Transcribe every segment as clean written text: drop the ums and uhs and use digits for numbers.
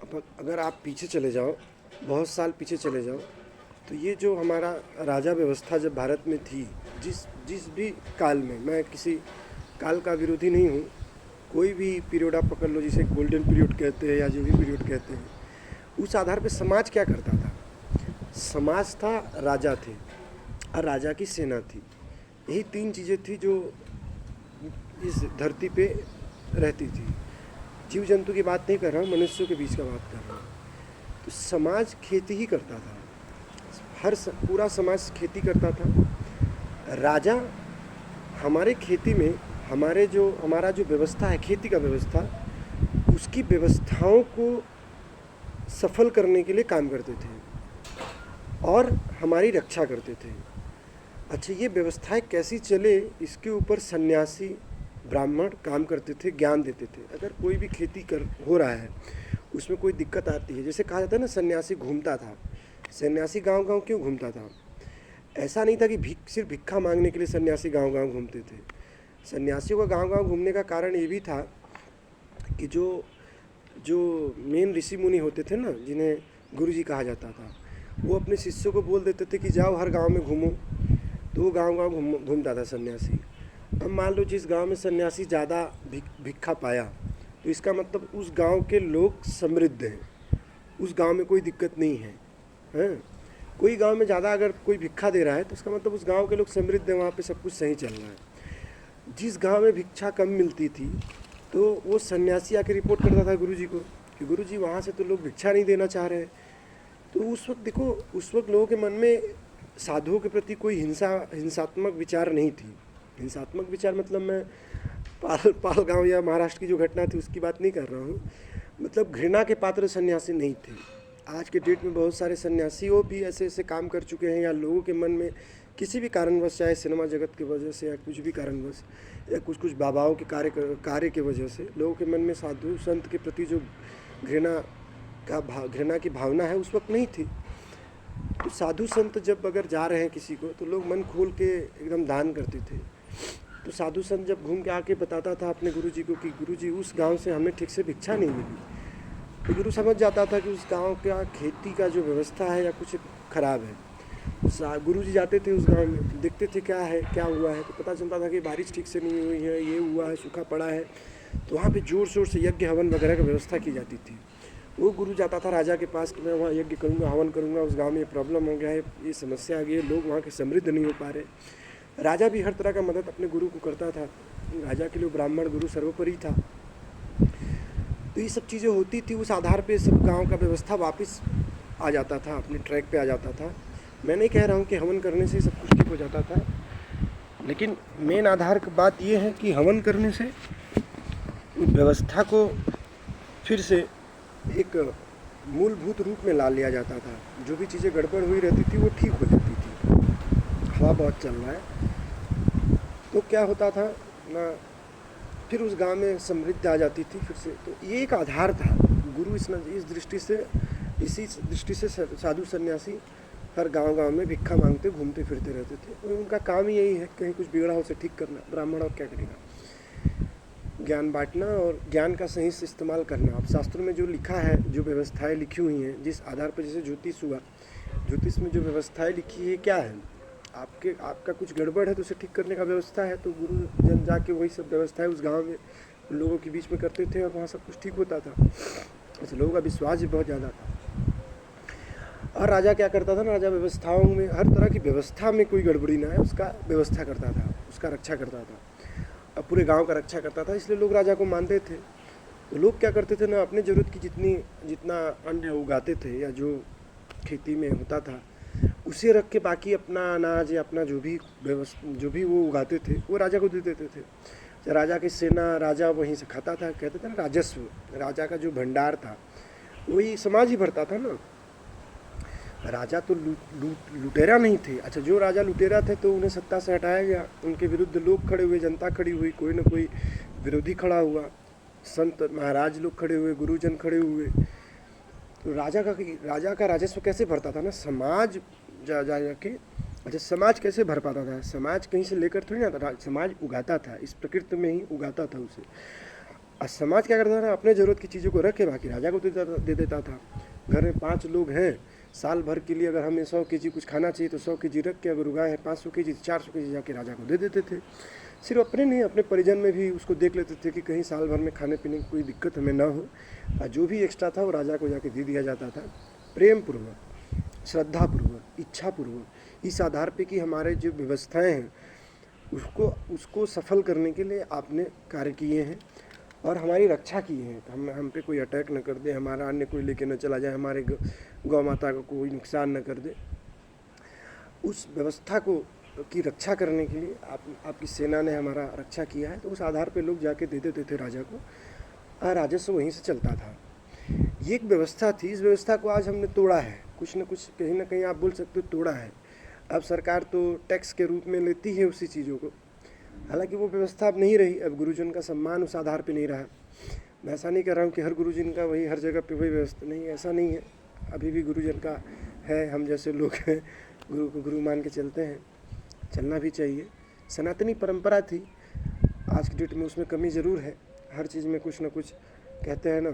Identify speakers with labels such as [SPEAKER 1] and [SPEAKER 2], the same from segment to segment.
[SPEAKER 1] अब अगर आप पीछे चले जाओ, बहुत साल पीछे चले जाओ, तो ये जो हमारा राजा व्यवस्था जब भारत में थी, जिस जिस भी काल में, मैं किसी काल का विरोधी नहीं हूँ, कोई भी पीरियड आप पकड़ लो, जिसे गोल्डन पीरियड कहते हैं या जो भी पीरियड कहते हैं, उस आधार पे समाज क्या करता था। समाज था, राजा थे और राजा की सेना थी। यही तीन चीज़ें थी जो इस धरती पे रहती थी। जीव जंतु की बात नहीं कर रहा हूँ, मनुष्यों के बीच का बात कर रहा हूँ। तो समाज खेती ही करता था, पूरा समाज खेती करता था। राजा हमारे खेती में, हमारा जो व्यवस्था है, खेती का व्यवस्था, उसकी व्यवस्थाओं को सफल करने के लिए काम करते थे और हमारी रक्षा करते थे। अच्छा, ये व्यवस्थाएं कैसी चले, इसके ऊपर सन्यासी ब्राह्मण काम करते थे, ज्ञान देते थे। अगर कोई भी खेती हो रहा है, उसमें कोई दिक्कत आती है, जैसे कहा जाता है ना, सन्यासी घूमता था। सन्यासी गांव गांव क्यों घूमता था? ऐसा नहीं था कि सिर्फ भिक्षा मांगने के लिए सन्यासी गांव गांव घूमते थे। सन्यासियों का गांव गांव घूमने का कारण ये भी था कि जो जो मेन ऋषि मुनि होते थे ना, जिन्हें गुरुजी कहा जाता था, वो अपने शिष्यों को बोल देते थे कि जाओ हर गांव में घूमो। तो वो गांव गांव घूमता था सन्यासी। अब मान लो जिस गांव में सन्यासी ज़्यादा भिक्षा पाया, तो इसका मतलब उस गांव के लोग समृद्ध हैं, उस गांव में कोई दिक्कत नहीं है, हैं? कोई गांव में ज़्यादा अगर कोई भिक्षा दे रहा है, तो इसका मतलब उस गांव के लोग समृद्ध हैं, वहाँ पे सब कुछ सही चल रहा है। जिस गांव में भिक्षा कम मिलती थी, तो वो सन्यासी आके रिपोर्ट करता था गुरुजी को कि गुरुजी, वहाँ से तो लोग भिक्षा नहीं देना चाह रहे हैं। तो उस वक्त देखो, उस वक्त लोगों के मन में साधुओं के प्रति कोई हिंसात्मक विचार नहीं थी। हिंसात्मक विचार मतलब मैं पाल गाँव या महाराष्ट्र की जो घटना थी उसकी बात नहीं कर रहा हूँ। मतलब घृणा के पात्र सन्यासी नहीं थे। आज के डेट में बहुत सारे सन्यासी वो भी ऐसे ऐसे काम कर चुके हैं, या लोगों के मन में किसी भी कारणवश, चाहे सिनेमा जगत की वजह से या कुछ भी कारणवश, या कुछ बाबाओं के कार्य के वजह से, लोगों के मन में साधु संत के प्रति जो घृणा की भावना है, उस वक्त नहीं थी। तो साधु संत जब अगर जा रहे हैं किसी को, तो लोग मन खोल के एकदम दान करते थे। तो साधु संत जब घूम के आके बताता था अपने गुरुजी को कि गुरुजी, उस गांव से हमें ठीक से भिक्षा नहीं मिली, तो गुरु समझ जाता था कि उस गांव का खेती का जो व्यवस्था है या कुछ खराब है। गुरुजी जाते थे उस गांव में, देखते थे क्या है, क्या हुआ है, तो पता चलता था कि बारिश ठीक से नहीं हुई है, ये हुआ है, सूखा पड़ा है। तो वहाँ पे जोर शोर से यज्ञ हवन वगैरह की व्यवस्था की जाती थी। वो गुरु जाता था राजा के पास कि मैं वहाँ यज्ञ करूँगा, हवन करूँगा, उस गाँव में ये प्रॉब्लम हो गया है, ये समस्या आ गई है, लोग वहाँ के समृद्ध नहीं हो पा रहे। राजा भी हर तरह का मदद अपने गुरु को करता था। राजा के लिए ब्राह्मण गुरु सर्वोपरि था। तो ये सब चीज़ें होती थी, उस आधार पे सब गांव का व्यवस्था वापस आ जाता था, अपने ट्रैक पे आ जाता था। मैं नहीं कह रहा हूँ कि हवन करने से सब कुछ ठीक हो जाता था, लेकिन मेन आधार की बात ये है कि हवन करने से व्यवस्था को फिर से एक मूलभूत रूप में ला लिया जाता था। जो भी चीज़ें गड़बड़ हुई रहती थी वो ठीक हो जाती थी। हवा बहुत चल रहा है, तो क्या होता था ना, फिर उस गांव में समृद्धि आ जाती थी फिर से। तो ये एक आधार था। गुरु इस दृष्टि से साधु सन्यासी हर गांव में भिक्षा मांगते घूमते फिरते रहते थे। और उनका काम ही यही है, कहीं कुछ बिगड़ा हो उसे ठीक करना। ब्राह्मण और क्या करेगा? ज्ञान बांटना और ज्ञान का सही से इस्तेमाल करना। अब शास्त्रों में जो लिखा है, जो व्यवस्थाएं लिखी हुई हैं, जिस आधार पर, जैसे ज्योतिष हुआ, ज्योतिष में जो व्यवस्थाएं लिखी है क्या है, आपका कुछ गड़बड़ है तो उसे ठीक करने का व्यवस्था है। तो गुरु जन जाके वही सब व्यवस्थाएं उस गांव में लोगों के बीच में करते थे और वहाँ सब कुछ ठीक होता था। ऐसे लोगों का विश्वास भी बहुत ज़्यादा था। और राजा क्या करता था ना, राजा व्यवस्थाओं में, हर तरह की व्यवस्था में कोई गड़बड़ी ना है, उसका व्यवस्था करता था, उसका रक्षा करता था, अब पूरे गांव का रक्षा करता था। इसलिए लोग राजा को मानते थे। तो लोग क्या करते थे ना, अपने ज़रूरत की जितना अन्न उगाते थे या जो खेती में होता था, उसे रख के बाकी अपना अनाज या अपना जो भी वो उगाते थे वो राजा को दे देते थे। राजा की सेना, राजा वहीं से खाता था। कहते थे ना, राजस्व, राजा का जो भंडार था वही समाज ही भरता था ना। राजा तो लुटेरा नहीं थे। अच्छा, जो राजा लुटेरा थे तो उन्हें सत्ता से हटाया गया, उनके विरुद्ध लोग खड़े हुए, जनता खड़ी हुई, कोई ना कोई विरोधी खड़ा हुआ, संत महाराज लोग खड़े हुए, गुरुजन खड़े हुए। तो राजा का राजस्व कैसे भरता था ना, समाज जाके। अच्छा, समाज कैसे भर पाता था? समाज कहीं से लेकर थोड़ी ना था, समाज उगाता था, इस प्रकृति में ही उगाता था उसे। आज समाज क्या करता था, अपने ज़रूरत की चीज़ों को रख के बाकी राजा को दे देता था। घर में 5 लोग हैं, साल भर के लिए अगर हमें 100 केजी कुछ खाना चाहिए तो 100 केजी रख के, अगर उगाए हैं 500 केजी 400 केजी जाके राजा को दे देते थे। सिर्फ अपने नहीं, अपने परिजन में भी उसको देख लेते थे कि कहीं साल भर में खाने पीने की कोई दिक्कत हमें ना हो। और जो भी एक्स्ट्रा था वो राजा को जाके दे दिया जाता था, प्रेम पूर्वक, श्रद्धापूर्वक, इच्छापूर्वक। इस आधार पे कि हमारे जो व्यवस्थाएं हैं उसको सफल करने के लिए आपने कार्य किए हैं और हमारी रक्षा की है। हम पे कोई अटैक न कर दे, हमारा अन्य कोई लेके न चला जाए, हमारे गौ माता को कोई नुकसान न कर दे। उस व्यवस्था को की रक्षा करने के लिए आपकी सेना ने हमारा रक्षा किया है। तो उस आधार पे लोग जाके दे देते थे राजा को, और राजस्व वहीं से चलता था। ये एक व्यवस्था थी, इस व्यवस्था को आज हमने तोड़ा है, कुछ न कुछ कहीं ना कहीं आप बोल सकते हो तोड़ा है। अब सरकार तो टैक्स के रूप में लेती है उसी चीज़ों को, हालांकि वो व्यवस्था अब नहीं रही। अब गुरुजन का सम्मान उस आधार पे नहीं रहा। मैं ऐसा नहीं कर रहा हूँ कि हर गुरुजन का वही हर जगह पे वही व्यवस्था, नहीं, ऐसा नहीं है। अभी भी गुरुजन का है, हम जैसे लोग हैं गुरु को गुरु मान के चलते हैं, चलना भी चाहिए। सनातनी परंपरा थी, आज की डेट में उसमें कमी ज़रूर है। हर चीज़ में कुछ ना कुछ कहते हैं ना,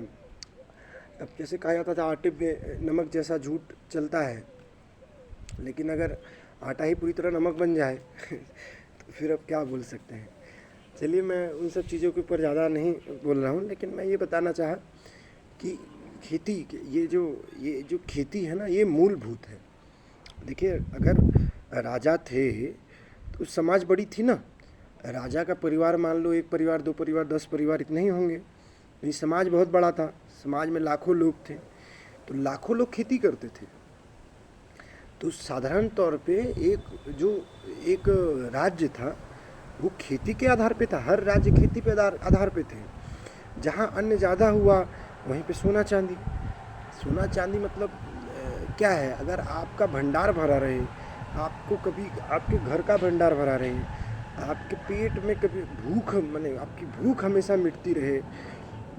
[SPEAKER 1] अब जैसे कहा जाता था आटे में नमक जैसा झूठ चलता है, लेकिन अगर आटा ही पूरी तरह नमक बन जाए तो फिर अब क्या बोल सकते हैं। चलिए, मैं उन सब चीज़ों के ऊपर ज़्यादा नहीं बोल रहा हूँ, लेकिन मैं ये बताना चाहा कि खेती, ये जो खेती है ना, ये मूलभूत है। देखिए, अगर राजा थे तो समाज बड़ी थी ना। राजा का परिवार मान लो 1 परिवार 2 परिवार 10 परिवार इतने ही होंगे, ये समाज बहुत बड़ा था। समाज में लाखों लोग थे, तो लाखों लोग खेती करते थे। तो साधारण तौर पे एक राज्य था वो खेती के आधार पे था। हर राज्य खेती पे आधार पे थे। जहाँ अन्न ज़्यादा हुआ वहीं पे सोना चांदी मतलब क्या है, अगर आपका भंडार भरा रहे, आपको कभी आपके घर का भंडार भरा रहे, आपके पेट में कभी भूख, माने आपकी भूख हमेशा मिटती रहे,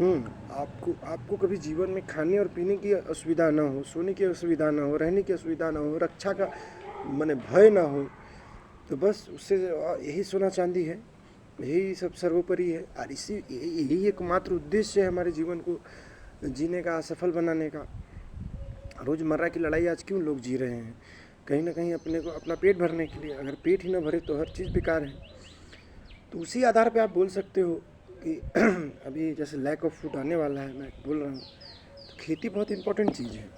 [SPEAKER 1] आपको कभी जीवन में खाने और पीने की असुविधा ना हो, सोने की असुविधा ना हो, रहने की असुविधा ना हो, रक्षा का माने भय ना हो, तो बस उससे यही सोना चांदी है, यही सब सर्वोपरि है। और यही एकमात्र उद्देश्य है हमारे जीवन को जीने का, सफल बनाने का। रोज़मर्रा की लड़ाई आज क्यों लोग जी रहे हैं? कहीं ना कहीं अपने को अपना पेट भरने के लिए। अगर पेट ही ना भरे तो हर चीज़ बेकार है। तो उसी आधार पे आप बोल सकते हो कि अभी जैसे लैक ऑफ फूड आने वाला है, मैं बोल रहा हूँ, तो खेती बहुत इम्पोर्टेंट चीज़ है।